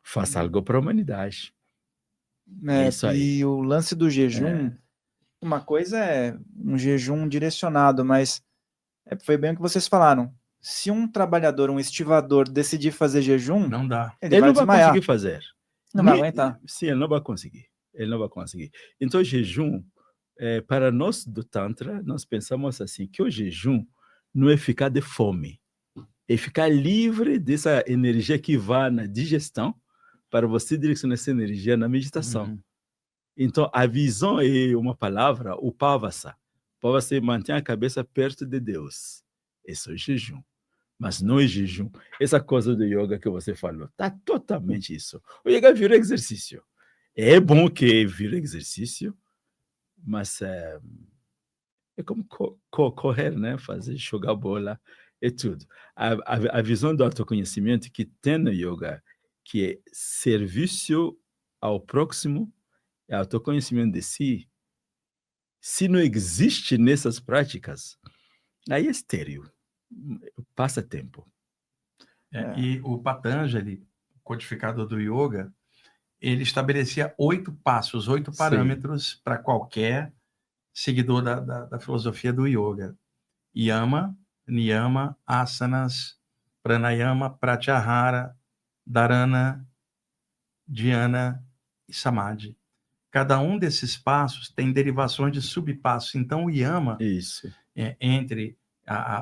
faça algo para a humanidade. É isso aí. E o lance do jejum, uma coisa é um jejum direcionado, mas foi bem o que vocês falaram. Se um trabalhador, um estivador, decidir fazer jejum, Não dá. ele Ele vai não vai desmaiar. conseguir fazer. Não vai aguentar. Sim, ele não vai conseguir. Ele não vai conseguir. Então, o jejum, para nós do Tantra, nós pensamos assim, que o jejum não é ficar de fome, é ficar livre dessa energia que vai na digestão para você direcionar essa energia na meditação. Então, a visão é uma palavra, o pavasa. Pavasa é manter a cabeça perto de Deus. Esse é o jejum. Mas não é jejum. Essa coisa do yoga que você falou, está totalmente isso. O yoga vira exercício. É bom que vira exercício, mas é como correr, né? Fazer, jogar bola, é tudo. A visão do autoconhecimento que tem no yoga, que é serviço ao próximo, é autoconhecimento de si, se não existe nessas práticas, aí é estéril. Passa tempo. E o Patanjali, codificador do yoga, ele estabelecia 8 passos, 8 parâmetros para qualquer seguidor da filosofia do yoga. Yama, Niyama, Asanas, Pranayama, Pratyahara, Dharana, Dhyana e Samadhi. Cada um desses passos tem derivações de subpassos. Então, o Yama, entre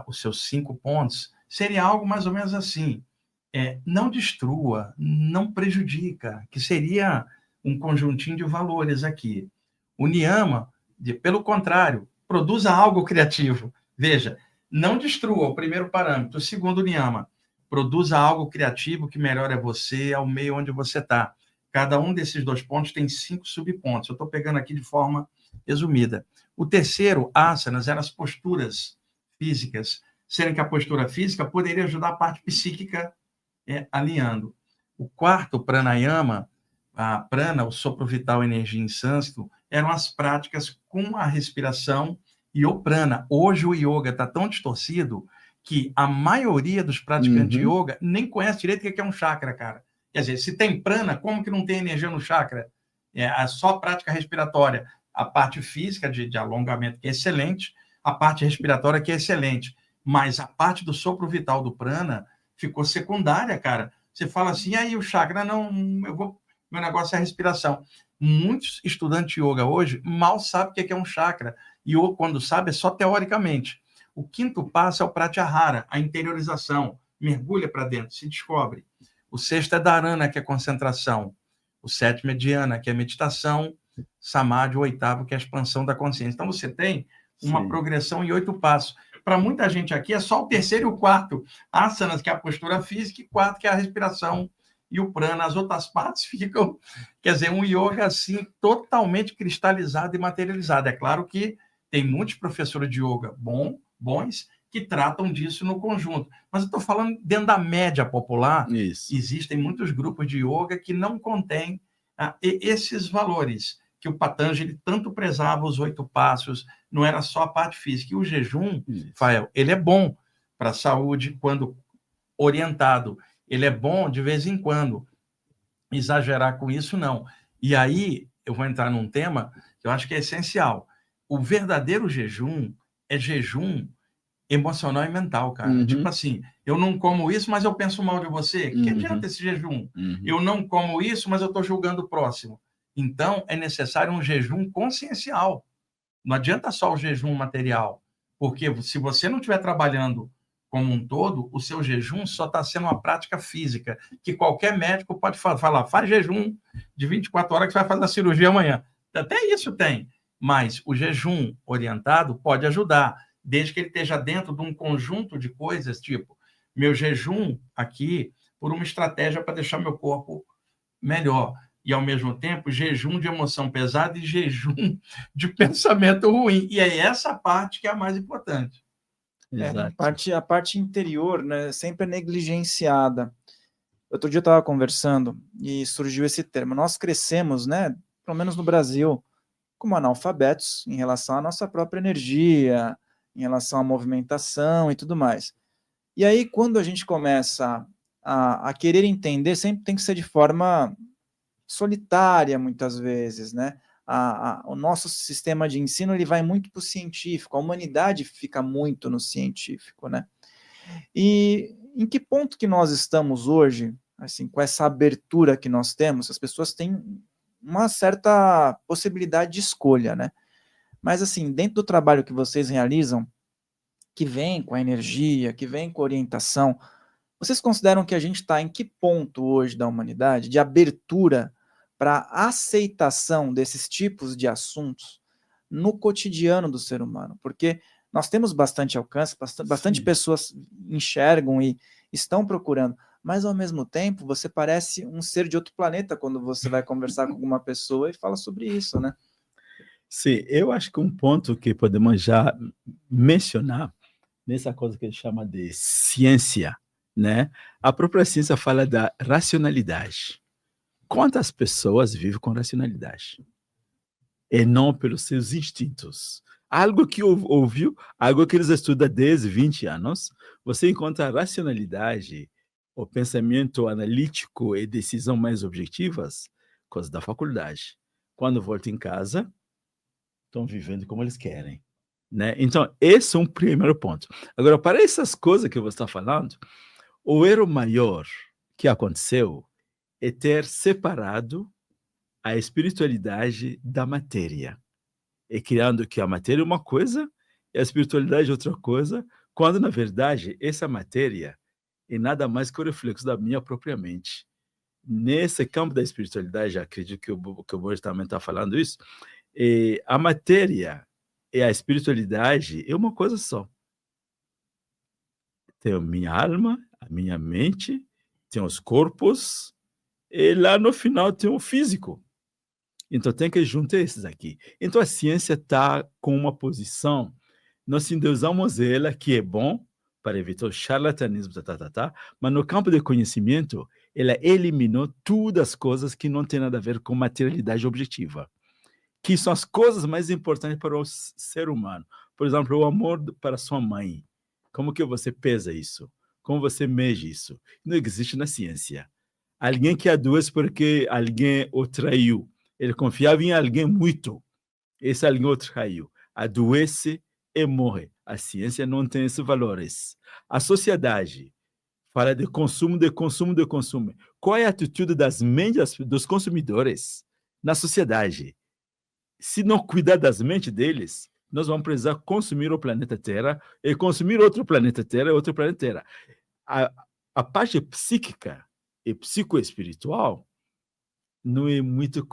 os seus 5 pontos, seria algo mais ou menos assim. Não destrua, não prejudica, que seria um conjuntinho de valores aqui. O Niyama, pelo contrário, produza algo criativo. Veja, não destrua, o primeiro parâmetro. O segundo Niyama, produza algo criativo que melhore você ao meio onde você está. Cada um desses 2 pontos tem 5 subpontos. Eu estou pegando aqui de forma resumida. O terceiro, asanas, eram as posturas físicas, sendo que a postura física poderia ajudar a parte psíquica alinhando. O quarto, pranayama, a prana, o sopro vital, energia em sânscrito, eram as práticas com a respiração e o prana. Hoje o yoga está tão distorcido que a maioria dos praticantes de yoga nem conhece direito o que é um chakra, cara. Quer dizer, se tem prana, como que não tem energia no chakra? É só prática respiratória. A parte física de alongamento, que é excelente, a parte respiratória, que é excelente. Mas a parte do sopro vital do prana ficou secundária, cara. Você fala assim, aí o chakra, não, meu negócio é a respiração. Muitos estudantes de yoga hoje mal sabem o que é um chakra. E quando sabe, é só teoricamente. O quinto passo é o pratyahara, a interiorização. Mergulha para dentro, se descobre. O sexto é dharana, que é concentração. O sétimo é dhyana, que é meditação. Samadhi, o oitavo, que é a expansão da consciência. Então, você tem uma progressão em 8 passos. Para muita gente aqui, é só o terceiro e o quarto. Asanas, que é a postura física, e 4, que é a respiração e o prana. As outras partes ficam... Quer dizer, um yoga, assim, totalmente cristalizado e materializado. É claro que tem muitos professores de yoga bons que tratam disso no conjunto. Mas eu estou falando dentro da média popular. Existem muitos grupos de yoga que não contêm esses valores que o Patanjali tanto prezava, os 8 passos, não era só a parte física. E o jejum, Fael, ele é bom para a saúde quando orientado. Ele é bom de vez em quando. Exagerar com isso, não. E aí, eu vou entrar num tema que eu acho que é essencial. O verdadeiro jejum é jejum emocional e mental, cara. Tipo assim, eu não como isso, mas eu penso mal de você. Que adianta esse jejum? Eu não como isso, mas eu estou julgando o próximo. Então, é necessário um jejum consciencial. Não adianta só o jejum material, porque se você não estiver trabalhando como um todo, o seu jejum só está sendo uma prática física, que qualquer médico pode falar, faz jejum de 24 horas que você vai fazer a cirurgia amanhã. Até isso tem, mas o jejum orientado pode ajudar, desde que ele esteja dentro de um conjunto de coisas, tipo, meu jejum aqui por uma estratégia para deixar meu corpo melhor. E, ao mesmo tempo, jejum de emoção pesada e jejum de pensamento ruim. E é essa parte que é a mais importante. A parte interior, né, sempre é negligenciada. Outro dia eu estava conversando e surgiu esse termo. Nós crescemos, né, pelo menos no Brasil, como analfabetos em relação à nossa própria energia, em relação à movimentação e tudo mais. E aí, quando a gente começa a querer entender sempre tem que ser de forma solitária, muitas vezes, né? O nosso sistema de ensino ele vai muito para o científico, a humanidade fica muito no científico, né? E em que ponto que nós estamos hoje, assim, com essa abertura que nós temos? As pessoas têm uma certa possibilidade de escolha, né? Mas, assim, dentro do trabalho que vocês realizam, que vem com a energia, que vem com a orientação, vocês consideram que a gente está em que ponto hoje da humanidade de abertura para aceitação desses tipos de assuntos no cotidiano do ser humano? Porque nós temos bastante alcance, bastante pessoas enxergam e estão procurando, mas ao mesmo tempo você parece um ser de outro planeta quando você vai conversar com alguma pessoa e fala sobre isso, né? Sim, eu acho que um ponto que podemos já mencionar nessa coisa que ele chama de ciência, né? A própria ciência fala da racionalidade. Quantas pessoas vivem com racionalidade? E não pelos seus instintos. Algo que ouviu, algo que eles estudam desde 20 anos, você encontra a racionalidade, o pensamento analítico e decisão mais objetivas, coisa da faculdade. Quando voltam em casa, estão vivendo como eles querem, né? Então, esse é um primeiro ponto. Agora, para essas coisas que você está falando, o erro maior que aconteceu é ter separado a espiritualidade da matéria, e criando que a matéria é uma coisa e a espiritualidade é outra coisa, quando, na verdade, essa matéria é nada mais que o reflexo da minha própria mente. Nesse campo da espiritualidade, acredito que o Borges também está falando isso, a matéria e a espiritualidade é uma coisa só. Tem a minha alma, a minha mente, tem os corpos, e lá no final tem o físico. Então tem que juntar esses aqui. Então a ciência está com uma posição, nós endeusamos ela, que é bom, para evitar o charlatanismo, mas no campo do conhecimento, ela eliminou todas as coisas que não têm nada a ver com materialidade objetiva, que são as coisas mais importantes para o ser humano. Por exemplo, o amor para sua mãe. Como que você pesa isso? Como você mede isso? Não existe na ciência. Alguém que adoece porque alguém o traiu. Ele confiava em alguém muito. Esse alguém o traiu. Adoece e morre. A ciência não tem esses valores. A sociedade fala de consumo, de consumo, de consumo. Qual é a atitude das mentes dos consumidores na sociedade? Se não cuidar das mentes deles, nós vamos precisar consumir o planeta Terra e consumir outro planeta Terra e outro planeta Terra. A parte psíquica e psicoespiritual não é muito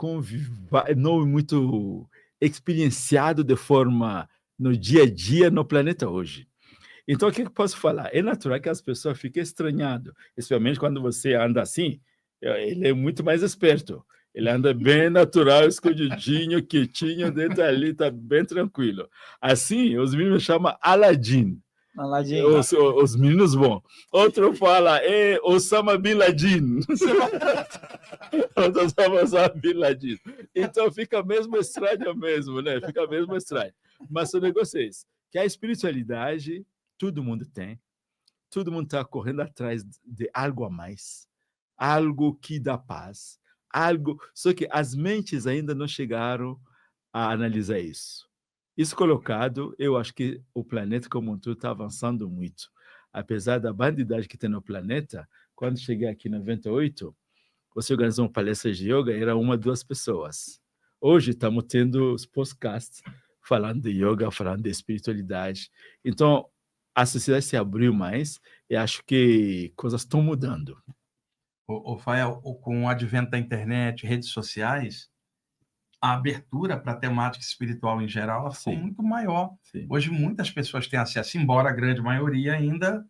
não é muito experienciado de forma no dia a dia no planeta hoje. Então, o que eu posso falar? É natural que as pessoas fiquem estranhadas, especialmente quando você anda assim. Ele é muito mais esperto. Ele anda bem natural, escondidinho, quietinho, dentro ali, está bem tranquilo. Assim, os meninos chamam Aladdin. Aladdin. Os meninos bons. Outro fala, Osama Bin Laden. Osama Bin Laden. Então fica mesmo estranho mesmo, né? Fica mesmo estranho. Mas o negócio é esse, que a espiritualidade, todo mundo tem. Todo mundo está correndo atrás de algo a mais. Algo que dá paz. Algo, só que as mentes ainda não chegaram a analisar isso. Isso colocado, eu acho que o planeta como um todo está avançando muito. Apesar da bandidagem que tem no planeta, quando cheguei aqui em 98, você organizou uma palestra de yoga, era 1, 2 pessoas. Hoje estamos tendo os podcasts falando de yoga, falando de espiritualidade. Então, a sociedade se abriu mais e acho que coisas estão mudando. Fael, com o advento da internet, redes sociais, a abertura para a temática espiritual em geral ela ficou muito maior. Sim. Hoje muitas pessoas têm acesso, embora a grande maioria ainda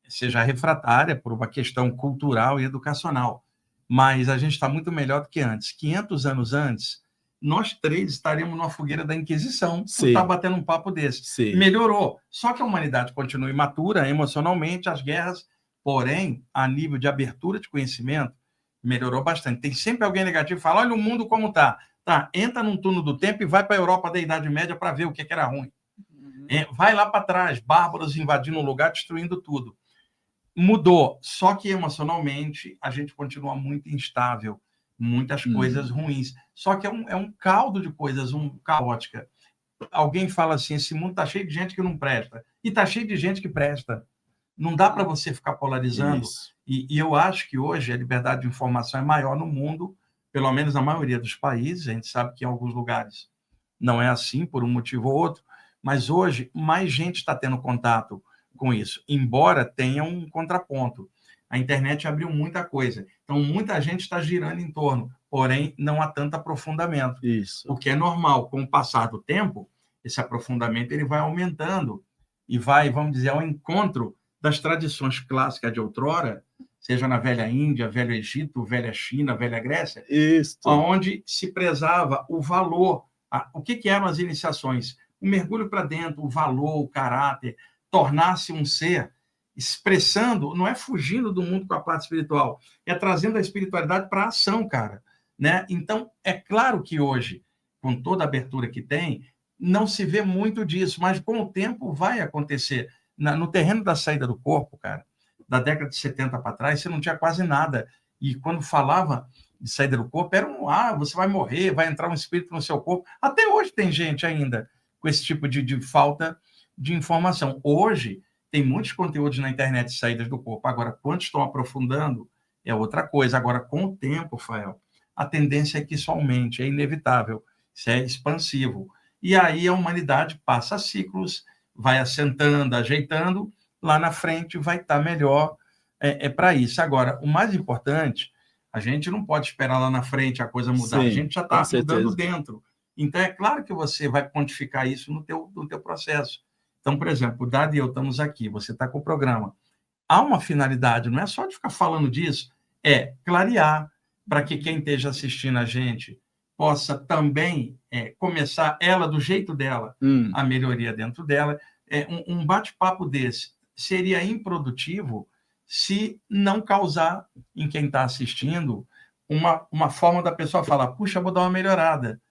seja refratária por uma questão cultural e educacional. Mas a gente está muito melhor do que antes. 500 anos antes, nós 3 estaríamos numa fogueira da Inquisição por estar batendo um papo desse. Sim. Melhorou. Só que a humanidade continua imatura emocionalmente, as guerras, porém, a nível de abertura de conhecimento, melhorou bastante. Tem sempre alguém negativo que fala, olha o mundo como está. Tá, entra num túnel do tempo e vai para a Europa da Idade Média para ver o que era ruim. Vai lá para trás, bárbaros invadindo o lugar, destruindo tudo. mudou, só que emocionalmente a gente continua muito instável, muitas coisas ruins. Só que é um caldo de coisas, caótica. Alguém fala assim, esse mundo está cheio de gente que não presta, e está cheio de gente que presta. Não dá para você ficar polarizando. E eu acho que hoje a liberdade de informação é maior no mundo, pelo menos na maioria dos países. A gente sabe que em alguns lugares não é assim, por um motivo ou outro, mas hoje mais gente está tendo contato com isso, embora tenha um contraponto. A internet abriu muita coisa, então muita gente está girando em torno, porém não há tanto aprofundamento. Isso. O que é normal, com o passar do tempo, esse aprofundamento ele vai aumentando e vai, vamos dizer, ao encontro das tradições clássicas de outrora, seja na velha Índia, velho Egito, velha China, velha Grécia, onde se prezava o valor. O que eram as iniciações? O mergulho para dentro, o valor, o caráter, tornar-se um ser, expressando, não é fugindo do mundo com a parte espiritual, é trazendo a espiritualidade para a ação, cara. Né? Então, é claro que hoje, com toda a abertura que tem, não se vê muito disso, mas com o tempo vai acontecer. No terreno da saída do corpo, cara, da década de 70 para trás, você não tinha quase nada. E quando falava de saída do corpo, era você vai morrer, vai entrar um espírito no seu corpo. Até hoje tem gente ainda com esse tipo de falta de informação. Hoje, tem muitos conteúdos na internet de saídas do corpo. Agora, quantos estão aprofundando, é outra coisa. Agora, com o tempo, Fael, a tendência é que isso aumente, é inevitável, isso é expansivo. E aí a humanidade passa ciclos, vai assentando, ajeitando, lá na frente vai estar melhor para isso. Agora, o mais importante, a gente não pode esperar lá na frente a coisa mudar, a gente já está mudando dentro. Então, é claro que você vai pontificar isso no teu processo. Então, por exemplo, o Dado e eu estamos aqui, você está com o programa. Há uma finalidade, não é só de ficar falando disso, é clarear para que quem esteja assistindo a gente possa também começar, ela do jeito dela, a melhoria dentro dela. Um bate-papo desse seria improdutivo se não causar em quem está assistindo uma forma da pessoa falar, puxa, vou dar uma melhorada.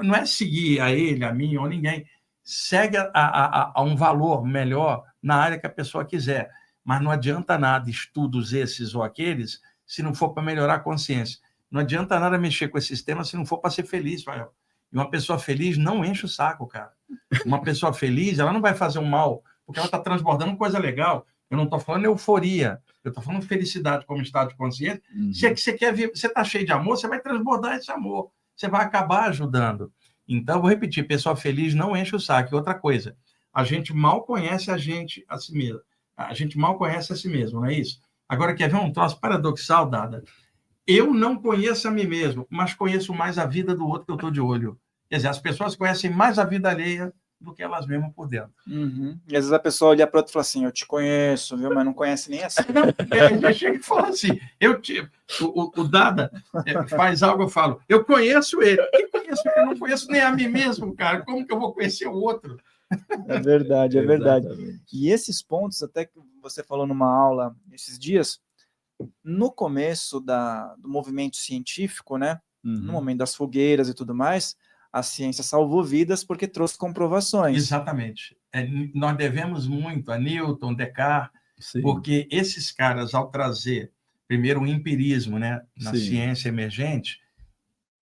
Não é seguir a ele, a mim ou ninguém. Segue a um valor melhor na área que a pessoa quiser. Mas não adianta nada estudos esses ou aqueles se não for para melhorar a consciência. Não adianta nada mexer com esses temas se não for para ser feliz, Fael. E uma pessoa feliz não enche o saco, cara. Uma pessoa feliz, ela não vai fazer um mal, porque ela está transbordando coisa legal. Eu não estou falando euforia, eu estou falando felicidade como estado de consciência. Se você quer ver, você está cheio de amor, você vai transbordar esse amor. Você vai acabar ajudando. Então, vou repetir, pessoa feliz não enche o saco. E outra coisa, a gente mal conhece a si mesmo. A gente mal conhece a si mesmo, não é isso? Agora, quer ver um troço paradoxal, Dada? Eu não conheço a mim mesmo, mas conheço mais a vida do outro que eu estou de olho. Quer dizer, as pessoas conhecem mais a vida alheia do que elas mesmas por dentro. E às vezes a pessoa olha para o outro e fala assim, eu te conheço, viu? Mas não conhece nem assim. Não, chega e fala assim, o Dada faz algo, eu falo, eu conheço ele. Eu não conheço nem a mim mesmo, cara. Como que eu vou conhecer o outro? É verdade, é verdade. E esses pontos, até que você falou numa aula esses dias, no começo do movimento científico, né? No momento das fogueiras e tudo mais, a ciência salvou vidas porque trouxe comprovações. Exatamente. Nós devemos muito a Newton, Descartes, porque esses caras, ao trazer, primeiro, o empirismo, né, na ciência emergente,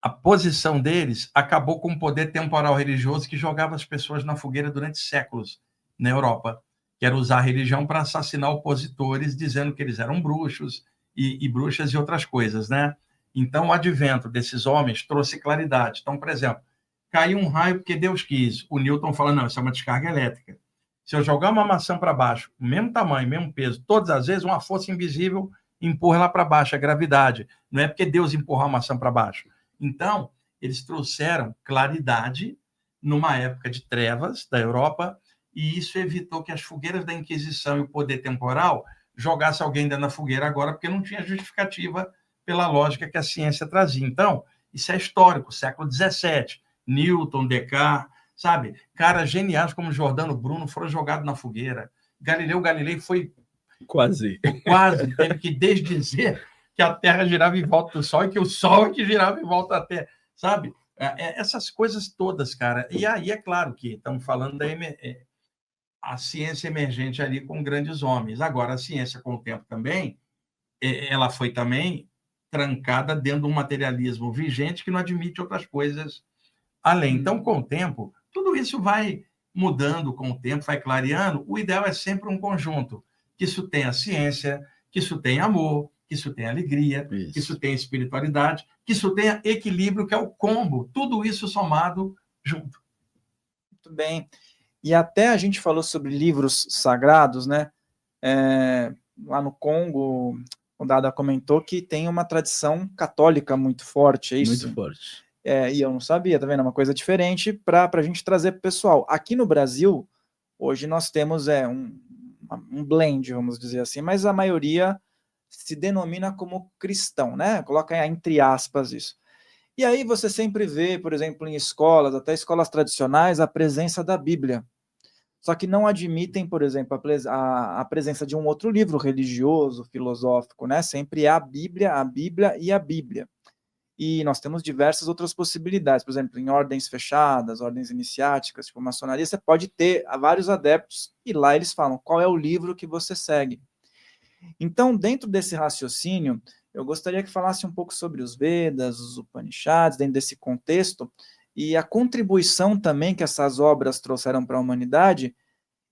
a posição deles acabou com o poder temporal religioso que jogava as pessoas na fogueira durante séculos na Europa, que era usar a religião para assassinar opositores, dizendo que eles eram bruxos e bruxas e outras coisas, né? Então, o advento desses homens trouxe claridade. Então, por exemplo, caiu um raio porque Deus quis. O Newton fala, não, isso é uma descarga elétrica. Se eu jogar uma maçã para baixo, mesmo tamanho, mesmo peso, todas as vezes, uma força invisível empurra ela para baixo, a gravidade. Não é porque Deus empurra a maçã para baixo. Então, eles trouxeram claridade numa época de trevas da Europa, e isso evitou que as fogueiras da Inquisição e o poder temporal jogasse alguém dentro da fogueira agora, porque não tinha justificativa pela lógica que a ciência trazia. Então, isso é histórico, século XVII. Newton, Descartes, sabe? Caras geniais como Giordano Bruno foram jogados na fogueira. Galileu Galilei foi... Quase, teve que desdizer que a Terra girava em volta do Sol e que o Sol é que girava em volta da Terra, sabe? Essas coisas todas, cara. E aí é claro que estamos falando a ciência emergente ali com grandes homens. Agora, a ciência, com o tempo também, ela foi também trancada dentro de um materialismo vigente que não admite outras coisas além. Então, com o tempo, tudo isso vai mudando com o tempo, vai clareando. O ideal é sempre um conjunto, que isso tenha ciência, que isso tenha amor, que isso tenha alegria, que isso tenha espiritualidade, que isso tenha equilíbrio, que é o combo. Tudo isso somado junto. Muito bem. E até a gente falou sobre livros sagrados, né? Lá no Congo, o Dada comentou que tem uma tradição católica muito forte, é isso? Muito forte. E eu não sabia, tá vendo? É uma coisa diferente para a gente trazer para o pessoal. Aqui no Brasil, hoje nós temos um blend, vamos dizer assim, mas a maioria se denomina como cristão, né? Coloca entre aspas isso. E aí você sempre vê, por exemplo, em escolas, até escolas tradicionais, a presença da Bíblia. Só que não admitem, por exemplo, a presença de um outro livro religioso, filosófico, né? Sempre é a Bíblia e a Bíblia. E nós temos diversas outras possibilidades, por exemplo, em ordens fechadas, ordens iniciáticas, tipo maçonaria, você pode ter vários adeptos e lá eles falam qual é o livro que você segue. Então, dentro desse raciocínio, eu gostaria que falasse um pouco sobre os Vedas, os Upanishads, dentro desse contexto, e a contribuição também que essas obras trouxeram para a humanidade,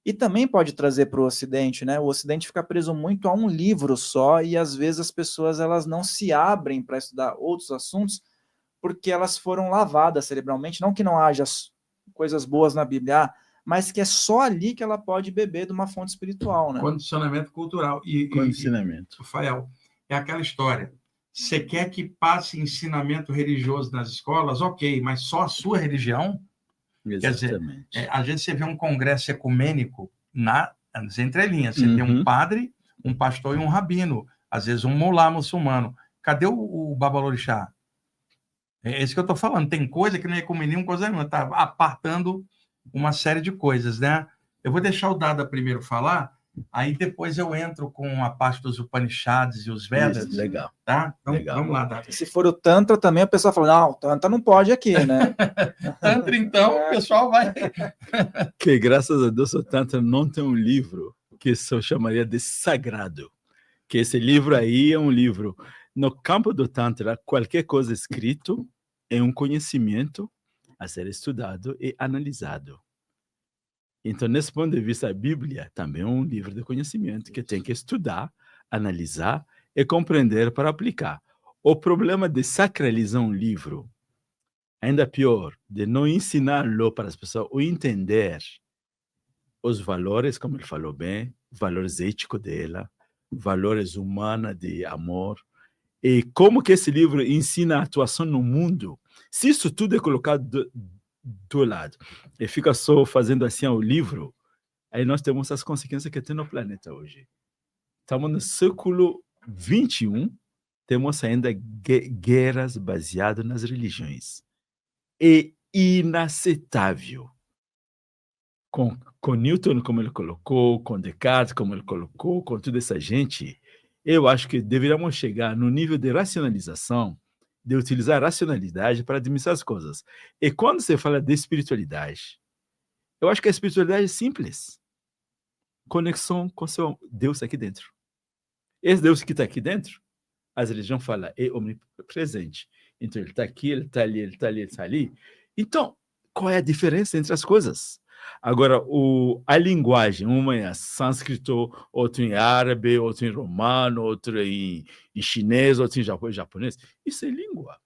e também pode trazer para o Ocidente, né? O Ocidente fica preso muito a um livro só, e às vezes as pessoas elas não se abrem para estudar outros assuntos, porque elas foram lavadas cerebralmente, não que não haja coisas boas na Bíblia, mas que é só ali que ela pode beber de uma fonte espiritual, né? Condicionamento cultural. Condicionamento. Rafael, é aquela história. Você quer que passe ensinamento religioso nas escolas? Ok, mas só a sua religião? Exatamente. Quer dizer, às vezes você vê um congresso ecumênico nas entrelinhas. Você tem um padre, um pastor e um rabino. Às vezes um mulá muçulmano. Cadê o babalorixá? É isso que eu estou falando. Tem coisa que não é ecumenismo, coisa nenhuma. Está apartando uma série de coisas, né? Eu vou deixar o Dada primeiro falar, aí depois eu entro com a parte dos Upanishads e os Vedas. Isso, legal. Tá? Então, legal. Vamos lá, Dada. Se for o Tantra também, a pessoa fala, não, Tantra não pode aqui, né? Tantra, então, o pessoal vai... Que, graças a Deus, o Tantra não tem um livro que eu chamaria de sagrado. Que esse livro aí é um livro... No campo do Tantra, qualquer coisa escrito é um conhecimento a ser estudado e analisado. Então, nesse ponto de vista, a Bíblia também é um livro de conhecimento que tem que estudar, analisar e compreender para aplicar. O problema de sacralizar um livro, ainda pior, de não ensiná-lo para as pessoas ou entender os valores, como ele falou bem, valores éticos dela, valores humanos de amor, e como que esse livro ensina a atuação no mundo. Se isso tudo é colocado do lado e fica só fazendo assim ao livro, aí nós temos as consequências que tem no planeta hoje. Estamos no século XXI, temos ainda guerras baseadas nas religiões. É inaceitável. Com Newton, como ele colocou, com Descartes, como ele colocou, com toda essa gente, eu acho que deveríamos chegar no nível de racionalização, de utilizar a racionalidade para administrar as coisas. E quando você fala de espiritualidade, eu acho que a espiritualidade é simples. Conexão com seu Deus aqui dentro. Esse Deus que está aqui dentro, as religiões falam, é omnipresente. Então, ele está aqui, ele está ali, ele está ali, ele está ali. Então, qual é a diferença entre as coisas? Agora, a linguagem, uma é sânscrito, outra em árabe, outra em romano, outra em chinês, outra em japonês. Isso é língua.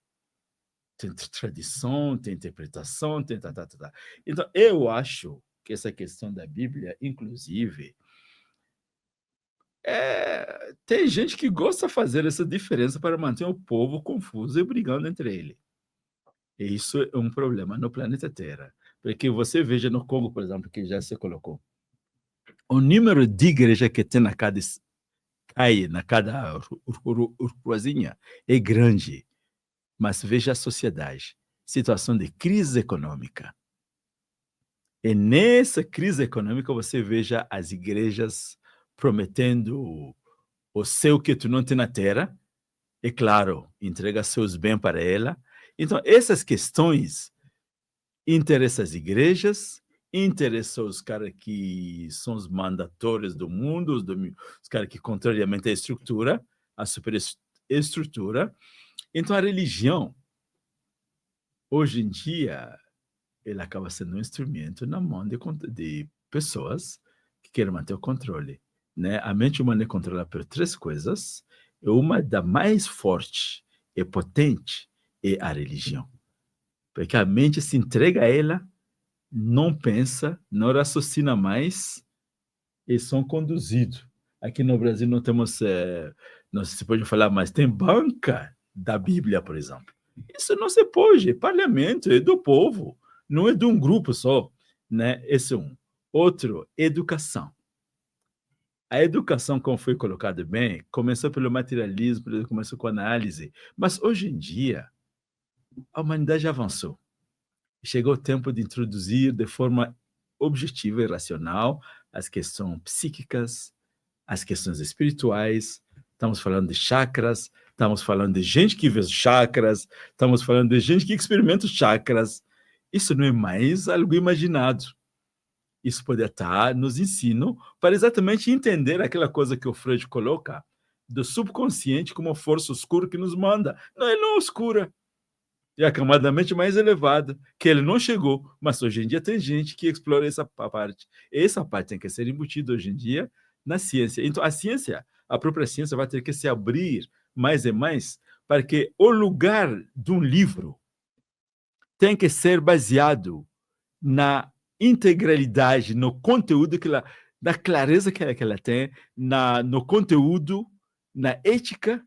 Tem tradição, tem interpretação, tem tá. Então, eu acho que essa questão da Bíblia, inclusive, tem gente que gosta de fazer essa diferença para manter o povo confuso e brigando entre eles. E isso é um problema no planeta Terra. Porque você veja no Congo, por exemplo, que já se colocou, o número de igrejas que tem na cada ruazinha é grande, mas veja a sociedade, situação de crise econômica. E nessa crise econômica você veja as igrejas prometendo o céu que tu não tem na terra, e claro, entrega seus bens para ela. Então, essas questões interessam as igrejas, interessou os caras que são os mandatores do mundo, os caras que controlam realmente a estrutura, a superestrutura. Então, a religião, hoje em dia, ele acaba sendo um instrumento na mão de pessoas que querem manter o controle, né? A mente humana é controlada por 3 coisas, e uma da mais forte e potente é a religião. Porque a mente se entrega a ela, não pensa, não raciocina mais, e são conduzidos. Aqui no Brasil não temos, não se pode falar, mas tem banca da Bíblia, por exemplo. Isso não se pode, parlamento é do povo, não é de um grupo só, né? Esse é um. Outro, educação. A educação, como foi colocado bem, começou pelo materialismo, começou com a análise, mas hoje em dia a humanidade avançou. Chegou o tempo de introduzir de forma objetiva e racional as questões psíquicas, as questões espirituais. Estamos falando de chakras, estamos falando de gente que vê os chakras, estamos falando de gente que experimenta os chakras. Isso não é mais algo imaginado. Isso pode estar nos ensino para exatamente entender aquela coisa que o Freud coloca do subconsciente como uma força escura que nos manda. Não, ele não é escura. É a camada da mente mais elevada, que ele não chegou, mas hoje em dia tem gente que explora essa parte. Essa parte tem que ser embutida hoje em dia na ciência. Então, a ciência, a própria ciência vai ter que se abrir mais e mais para que o lugar de um livro tem que ser baseado na integralidade, no conteúdo que ela, na clareza que ela tem, no conteúdo, na ética.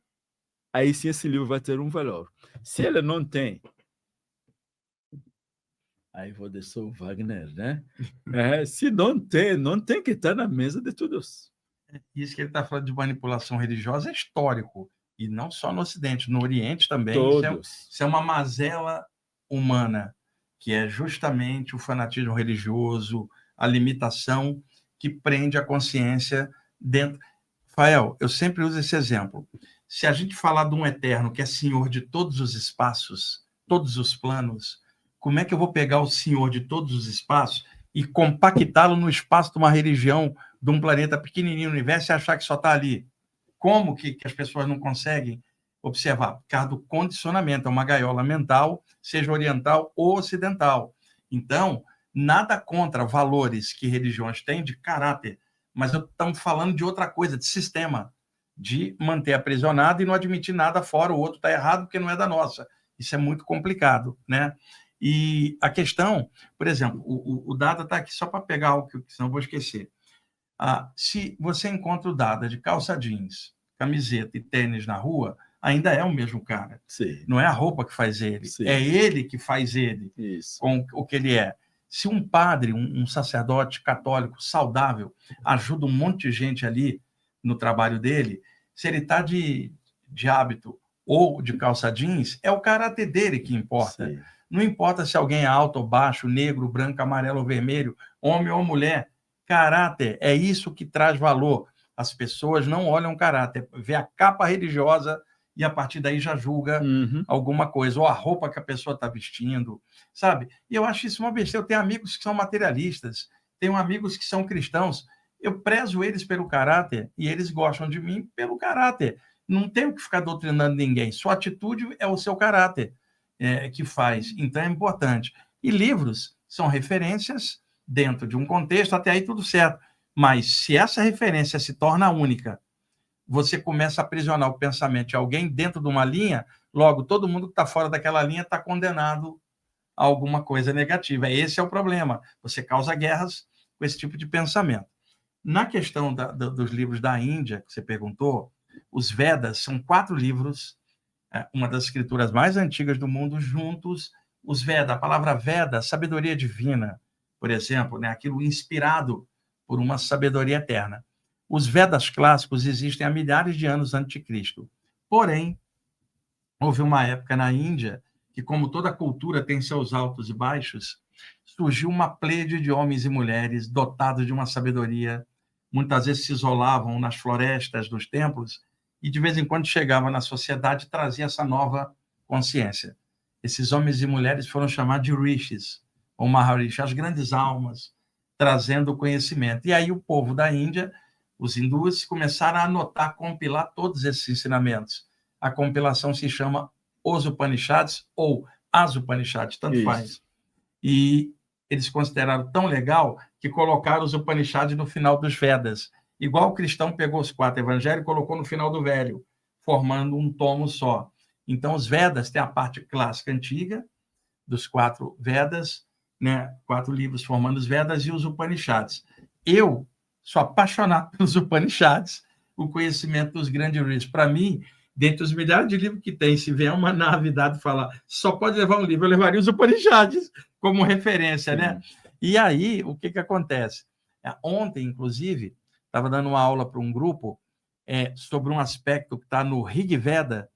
Aí sim esse livro vai ter um valor. Se ela não tem, aí vou deixar o Wagner, né? Se não tem que estar na mesa de todos. Isso que ele está falando de manipulação religiosa é histórico, e não só no Ocidente, no Oriente também. Isso é uma mazela humana, que é justamente o fanatismo religioso, a limitação que prende a consciência dentro. Rafael, eu sempre uso esse exemplo. Se a gente falar de um eterno que é senhor de todos os espaços, todos os planos, como é que eu vou pegar o senhor de todos os espaços e compactá-lo no espaço de uma religião, de um planeta pequenininho no universo e achar que só está ali? Como que as pessoas não conseguem observar? Por causa do condicionamento, é uma gaiola mental, seja oriental ou ocidental. Então, nada contra valores que religiões têm de caráter, mas estamos falando de outra coisa, de sistema, de manter aprisionado e não admitir nada fora, o outro está errado porque não é da nossa. Isso é muito complicado, né? E a questão, por exemplo, o Dada está aqui só para pegar algo que senão eu vou esquecer. Se você encontra o Dada de calça jeans, camiseta e tênis na rua, ainda é o mesmo cara. Sim. Não é a roupa que faz ele, Sim. É ele que faz ele. Isso. Com o que ele é. Se um padre, um sacerdote católico saudável ajuda um monte de gente ali no trabalho dele, se ele está de hábito ou de calça jeans, é o caráter dele que importa. Sim. Não importa se alguém é alto ou baixo, negro, branco, amarelo ou vermelho, homem ou mulher. Caráter é isso que traz valor. As pessoas não olham caráter, vê a capa religiosa e a partir daí já julga alguma coisa, ou a roupa que a pessoa está vestindo, sabe? E eu acho isso uma besteira. Eu tenho amigos que são materialistas, tenho amigos que são cristãos, eu prezo eles pelo caráter e eles gostam de mim pelo caráter. Não tenho que ficar doutrinando ninguém. Sua atitude é o seu caráter que faz. Então é importante. E livros são referências dentro de um contexto, até aí tudo certo. Mas se essa referência se torna única, você começa a aprisionar o pensamento de alguém dentro de uma linha, logo todo mundo que está fora daquela linha está condenado a alguma coisa negativa. Esse é o problema. Você causa guerras com esse tipo de pensamento. Na questão dos livros da Índia, que você perguntou, os Vedas são 4 livros, uma das escrituras mais antigas do mundo, juntos. Os Vedas, a palavra Veda, sabedoria divina, por exemplo, né? Aquilo inspirado por uma sabedoria eterna. Os Vedas clássicos existem há milhares de anos antes de Cristo. Porém, houve uma época na Índia que, como toda cultura tem seus altos e baixos, surgiu uma pleiade de homens e mulheres dotados de uma sabedoria. Muitas vezes se isolavam nas florestas dos templos e, de vez em quando, chegavam na sociedade e traziam essa nova consciência. Esses homens e mulheres foram chamados de rishis, o Maharishi, as grandes almas, trazendo o conhecimento. E aí o povo da Índia, os hindus, começaram a anotar, compilar todos esses ensinamentos. A compilação se chama Os Upanishads ou As Upanishads, tanto faz. E eles consideraram tão legal que colocaram os Upanishads no final dos Vedas. Igual o cristão pegou os 4 evangelhos e colocou no final do Velho, formando um tomo só. Então, os Vedas têm a parte clássica antiga, dos 4 Vedas, né? 4 livros formando os Vedas, e os Upanishads. Eu sou apaixonado pelos Upanishads, o conhecimento dos grandes rishis. Para mim, dentre os milhares de livros que tem, se vier uma nave dada e falar só pode levar um livro, eu levaria os Upanishads como referência, né? E aí, o que acontece? Ontem, inclusive, estava dando uma aula para um grupo sobre um aspecto que está no Rig Veda,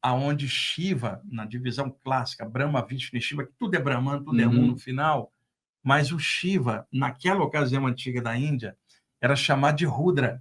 aonde Shiva, na divisão clássica, Brahma, Vishnu e Shiva, que tudo é Brahman, tudo é um no final, mas o Shiva, naquela ocasião antiga da Índia, era chamado de Rudra,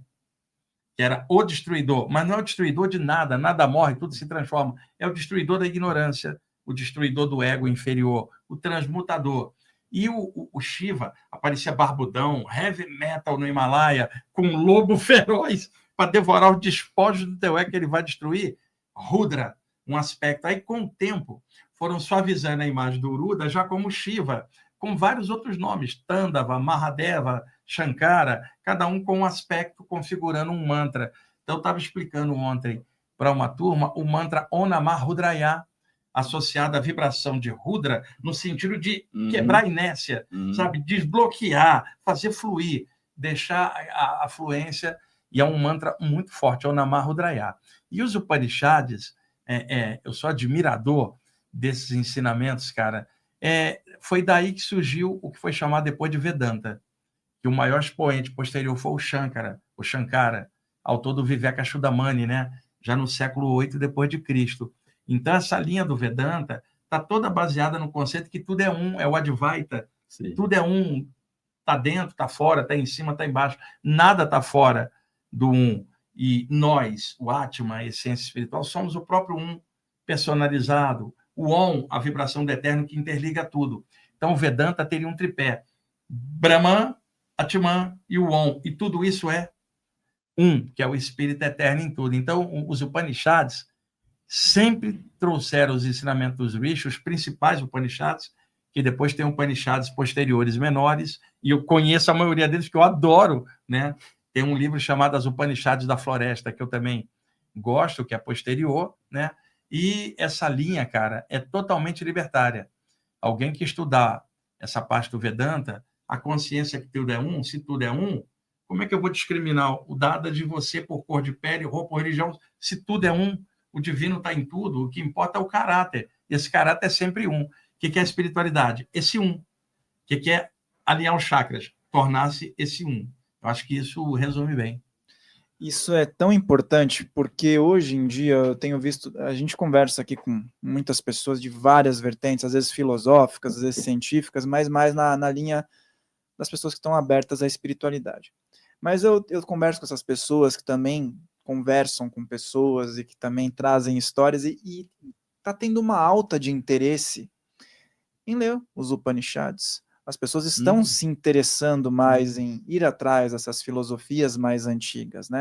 que era o destruidor, mas não é o destruidor de nada, nada morre, tudo se transforma. É o destruidor da ignorância, o destruidor do ego inferior, o transmutador. E o Shiva aparecia barbudão, heavy metal no Himalaia, com um lobo feroz para devorar os despojos do teu ego que ele vai destruir. Rudra, um aspecto. Aí, com o tempo, foram suavizando a imagem do Ruda já como Shiva, com vários outros nomes, Tandava, Mahadeva, Shankara, cada um com um aspecto configurando um mantra. Então, eu estava explicando ontem para uma turma o mantra Om Namah Rudraya, associado à vibração de Rudra, no sentido de quebrar a inércia, sabe? Desbloquear, fazer fluir, deixar a fluência, e é um mantra muito forte, Om Namah Rudraya. E os Upanishads, eu sou admirador desses ensinamentos, cara. Foi daí que surgiu o que foi chamado depois de Vedanta, que o maior expoente posterior foi o Shankara, autor do Vivekachudamani, né? Já no século 8 depois de Cristo. Então, essa linha do Vedanta está toda baseada no conceito que tudo é um, é o Advaita. Sim. Tudo é um, está dentro, está fora, está em cima, está embaixo. Nada está fora do um. E nós, o Atma, a essência espiritual, somos o próprio um personalizado. O Om, a vibração do eterno que interliga tudo. Então, o Vedanta teria um tripé. Brahman, Atman e o Om. E tudo isso é um, que é o espírito eterno em tudo. Então, os Upanishads sempre trouxeram os ensinamentos dos rishis, os principais Upanishads, que depois tem Upanishads posteriores menores, e eu conheço a maioria deles, que eu adoro, né? Tem um livro chamado As Upanishads da Floresta, que eu também gosto, que é posterior, né? E essa linha, cara, é totalmente libertária. Alguém que estudar essa parte do Vedanta, a consciência que tudo é um, se tudo é um, como é que eu vou discriminar o dado de você por cor de pele, roupa ou religião, se tudo é um? O divino está em tudo, o que importa é o caráter. Esse caráter é sempre um. O que é a espiritualidade? Esse um. O que é alinhar os chakras? Tornar-se esse um. Eu acho que isso resume bem. Isso é tão importante, porque hoje em dia eu tenho visto, a gente conversa aqui com muitas pessoas de várias vertentes, às vezes filosóficas, às vezes científicas, mas mais na linha das pessoas que estão abertas à espiritualidade. Mas eu converso com essas pessoas que também conversam com pessoas e que também trazem histórias e está tendo uma alta de interesse em ler os Upanishads. As pessoas estão se interessando mais em ir atrás dessas filosofias mais antigas, né?